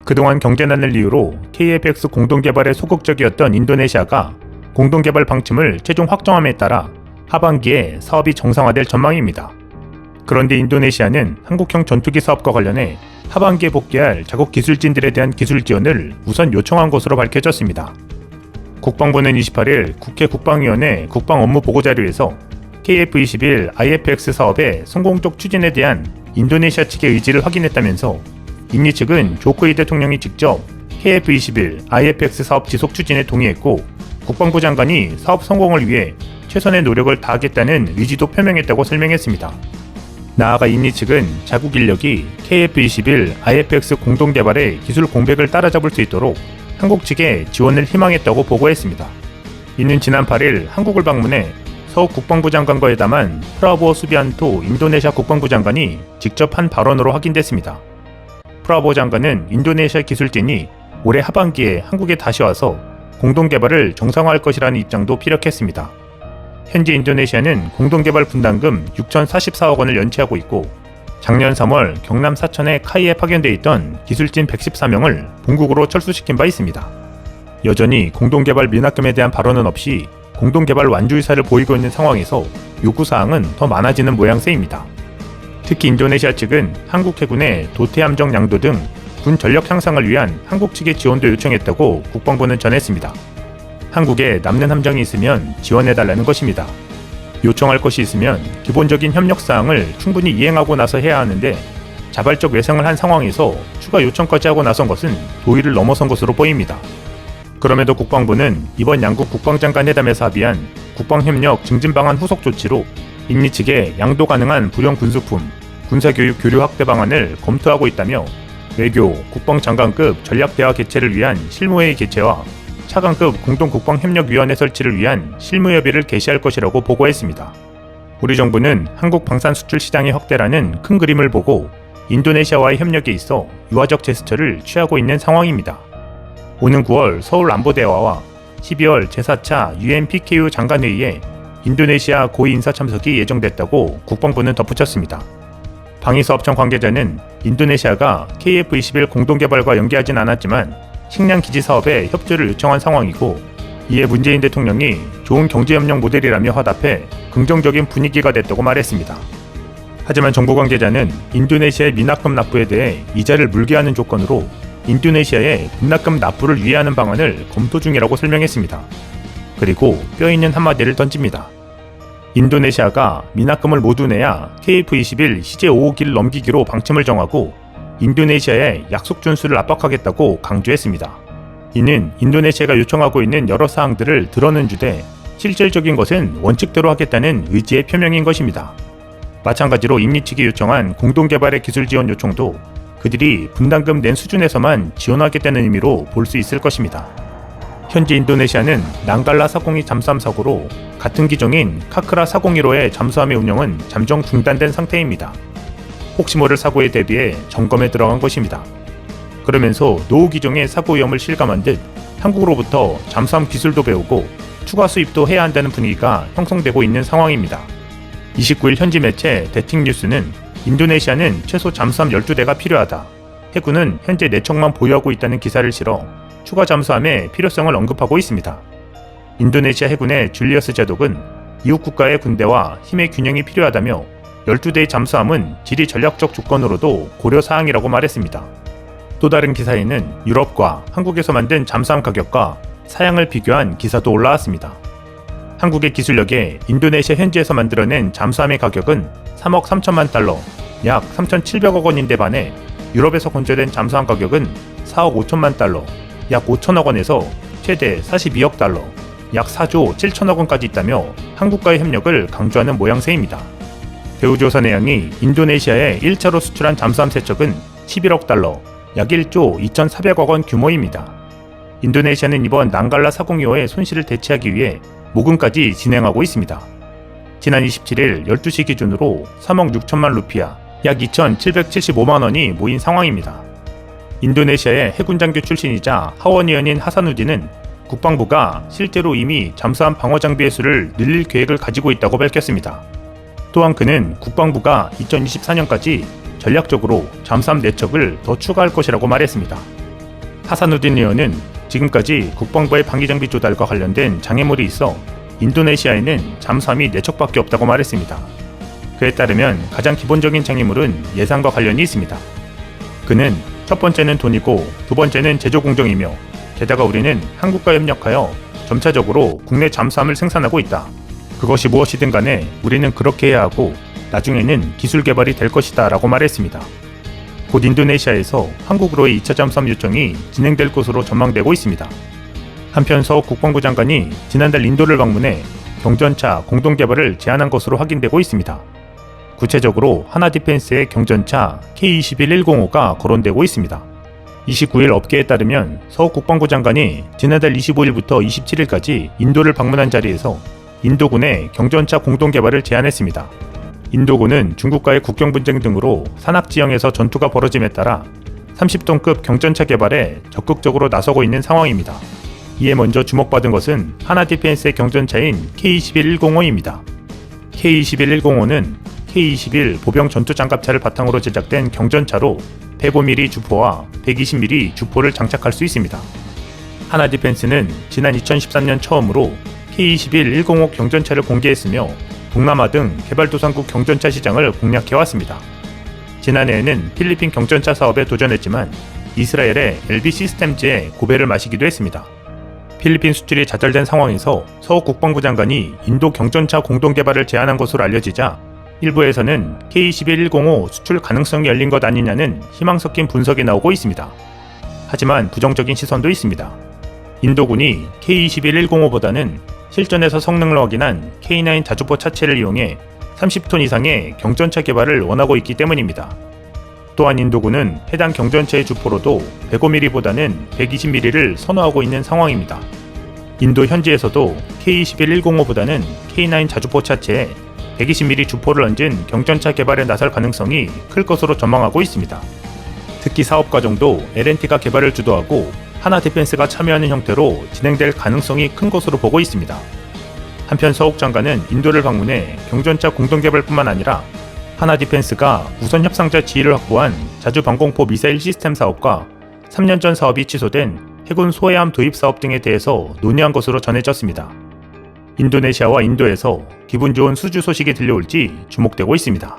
그동안 경제난을 이유로 KF-X 공동개발에 소극적이었던 인도네시아가 공동개발 방침을 최종 확정함에 따라 하반기에 사업이 정상화될 전망입니다. 그런데 인도네시아는 한국형 전투기 사업과 관련해 하반기에 복귀할 자국 기술진들에 대한 기술 지원을 우선 요청한 것으로 밝혀졌습니다. 국방부는 28일 국회 국방위원회 국방업무보고자료에서 KF-21 IF-X 사업의 성공적 추진에 대한 인도네시아 측의 의지를 확인했다면서 임리 측은 조코이 대통령이 직접 KF-21 IF-X 사업 지속 추진에 동의했고 국방부 장관이 사업 성공을 위해 최선의 노력을 다하겠다는 의지도 표명했다고 설명했습니다. 나아가 임리 측은 자국 인력이 KF-21 IF-X 공동개발의 기술 공백을 따라잡을 수 있도록 한국 측에 지원을 희망했다고 보고했습니다. 이는 지난 8일 한국을 방문해 서욱 국방부 장관과 회담한 프라보어 수비안토 인도네시아 국방부 장관이 직접 한 발언으로 확인됐습니다. 프라보어 장관은 인도네시아 기술진이 올해 하반기에 한국에 다시 와서 공동개발을 정상화할 것이라는 입장도 피력했습니다. 현재 인도네시아는 공동개발 분담금 6,044억 원을 연체하고 있고 작년 3월 경남 사천의 카이에 파견돼 있던 기술진 114명을 본국으로 철수시킨 바 있습니다. 여전히 공동개발 미납금에 대한 발언은 없이 공동개발 완주 의사를 보이고 있는 상황에서 요구사항은 더 많아지는 모양새입니다. 특히 인도네시아 측은 한국 해군의 도태함정 양도 등 군 전력 향상을 위한 한국 측의 지원도 요청했다고 국방부는 전했습니다. 한국에 남는 함정이 있으면 지원해달라는 것입니다. 요청할 것이 있으면 기본적인 협력사항을 충분히 이행하고 나서 해야 하는데 자발적 외상을 한 상황에서 추가 요청까지 하고 나선 것은 도의를 넘어선 것으로 보입니다. 그럼에도 국방부는 이번 양국 국방장관 회담에서 합의한 국방협력 증진 방안 후속 조치로 인리 측에 양도 가능한 불용 군수품, 군사교육 교류 확대 방안을 검토하고 있다며 외교, 국방장관급 전략대화 개최를 위한 실무회의 개최와 차관급 공동국방협력위원회 설치를 위한 실무협의를 개시할 것이라고 보고했습니다. 우리 정부는 한국 방산 수출 시장의 확대라는 큰 그림을 보고 인도네시아와의 협력에 있어 유화적 제스처를 취하고 있는 상황입니다. 오는 9월 서울 안보대화와 12월 제4차 UNPKU 장관회의에 인도네시아 고위 인사 참석이 예정됐다고 국방부는 덧붙였습니다. 방위사업청 관계자는 인도네시아가 KF-21 공동개발과 연계하진 않았지만 식량기지 사업에 협조를 요청한 상황이고 이에 문재인 대통령이 좋은 경제협력 모델이라며 화답해 긍정적인 분위기가 됐다고 말했습니다. 하지만 정부 관계자는 인도네시아의 미납금 납부에 대해 이자를 물게 하는 조건으로 인도네시아의 미납금 납부를 유예하는 방안을 검토 중이라고 설명했습니다. 그리고 뼈있는 한마디를 던집니다. 인도네시아가 미납금을 모두 내야 KF-21 시제 5호기를 넘기기로 방침을 정하고 인도네시아의 약속 준수를 압박하겠다고 강조했습니다. 이는 인도네시아가 요청하고 있는 여러 사항들을 드러낸 주되 실질적인 것은 원칙대로 하겠다는 의지의 표명인 것입니다. 마찬가지로 임리 측이 요청한 공동개발의 기술 지원 요청도 그들이 분담금 낸 수준에서만 지원하겠다는 의미로 볼 수 있을 것입니다. 현재 인도네시아는 난갈라 402 잠수함 사고로 같은 기종인 카크라 401호의 잠수함의 운영은 잠정 중단된 상태입니다. 혹시 모를 사고에 대비해 점검에 들어간 것입니다. 그러면서 노후 기종의 사고 위험을 실감한 듯 한국으로부터 잠수함 기술도 배우고 추가 수입도 해야 한다는 분위기가 형성되고 있는 상황입니다. 29일 현지 매체 대틱뉴스는 인도네시아는 최소 잠수함 12대가 필요하다. 해군은 현재 4척만 보유하고 있다는 기사를 실어 추가 잠수함의 필요성을 언급하고 있습니다. 인도네시아 해군의 줄리어스 제독은 이웃 국가의 군대와 힘의 균형이 필요하다며 12대의 잠수함은 지리 전략적 조건으로도 고려 사항이라고 말했습니다. 또 다른 기사에는 유럽과 한국에서 만든 잠수함 가격과 사양을 비교한 기사도 올라왔습니다. 한국의 기술력에 인도네시아 현지에서 만들어낸 잠수함의 가격은 3억 3천만 달러, 약 3,700억 원인데 반해 유럽에서 건조된 잠수함 가격은 4억 5천만 달러, 약 5천억 원에서 최대 42억 달러, 약 4조 7천억 원까지 있다며 한국과의 협력을 강조하는 모양새입니다. 대우조선해양이 인도네시아에 1차로 수출한 잠수함 3척은 11억 달러, 약 1조 2,400억 원 규모입니다. 인도네시아는 이번 난갈라 402호의 손실을 대체하기 위해 모금까지 진행하고 있습니다. 지난 27일 12시 기준으로 3억 6천만 루피아, 약 2,775만 원이 모인 상황입니다. 인도네시아의 해군장교 출신이자 하원의원인 하사누딘은 국방부가 실제로 이미 잠수함 방어 장비의 수를 늘릴 계획을 가지고 있다고 밝혔습니다. 또한 그는 국방부가 2024년까지 전략적으로 잠수함 4척을 더 추가할 것이라고 말했습니다. 하사누딘 의원은 지금까지 국방부의 방위장비 조달과 관련된 장애물이 있어 인도네시아에는 잠수함이 4척밖에 없다고 말했습니다. 그에 따르면 가장 기본적인 장애물은 예산과 관련이 있습니다. 그는 첫 번째는 돈이고 두 번째는 제조 공정이며 게다가 우리는 한국과 협력하여 점차적으로 국내 잠수함을 생산하고 있다. 그것이 무엇이든 간에 우리는 그렇게 해야 하고 나중에는 기술 개발이 될 것이다 라고 말했습니다. 곧 인도네시아에서 한국으로의 2차 잠수함 요청이 진행될 것으로 전망되고 있습니다. 한편 서욱 국방부 장관이 지난달 인도를 방문해 경전차 공동 개발을 제안한 것으로 확인되고 있습니다. 구체적으로 하나디펜스의 경전차 K21105가 거론되고 있습니다. 29일 업계에 따르면 서욱 국방부 장관이 지난달 25일부터 27일까지 인도를 방문한 자리에서 인도군의 경전차 공동 개발을 제안했습니다. 인도군은 중국과의 국경 분쟁 등으로 산악 지형에서 전투가 벌어짐에 따라 30톤급 경전차 개발에 적극적으로 나서고 있는 상황입니다. 이에 먼저 주목받은 것은 하나디펜스의 경전차인 K21105입니다. K21105는 K21 보병 전투장갑차를 바탕으로 제작된 경전차로 105mm 주포와 120mm 주포를 장착할 수 있습니다. 하나디펜스는 지난 2013년 처음으로 K21105 경전차를 공개했으며 동남아 등 개발도상국 경전차 시장을 공략해왔습니다. 지난해에는 필리핀 경전차 사업에 도전했지만 이스라엘의 LB 시스템즈에 고배를 마시기도 했습니다. 필리핀 수출이 좌절된 상황에서 서욱 국방부 장관이 인도 경전차 공동 개발을 제안한 것으로 알려지자 일부에서는 K21105 수출 가능성이 열린 것 아니냐는 희망 섞인 분석이 나오고 있습니다. 하지만 부정적인 시선도 있습니다. 인도군이 K21105보다는 실전에서 성능을 확인한 K9 자주포 차체를 이용해 30톤 이상의 경전차 개발을 원하고 있기 때문입니다. 또한 인도군은 해당 경전차의 주포로도 105mm보다는 120mm를 선호하고 있는 상황입니다. 인도 현지에서도 K21105보다는 K9 자주포 차체에 120mm 주포를 얹은 경전차 개발에 나설 가능성이 클 것으로 전망하고 있습니다. 특히 사업 과정도 L&T가 개발을 주도하고 하나디펜스가 참여하는 형태로 진행될 가능성이 큰 것으로 보고 있습니다. 한편 서욱 장관은 인도를 방문해 경전차 공동개발뿐만 아니라 하나디펜스가 우선 협상자 지위를 확보한 자주방공포 미사일 시스템 사업과 3년 전 사업이 취소된 해군 소해함 도입 사업 등에 대해서 논의한 것으로 전해졌습니다. 인도네시아와 인도에서 기분 좋은 수주 소식이 들려올지 주목되고 있습니다.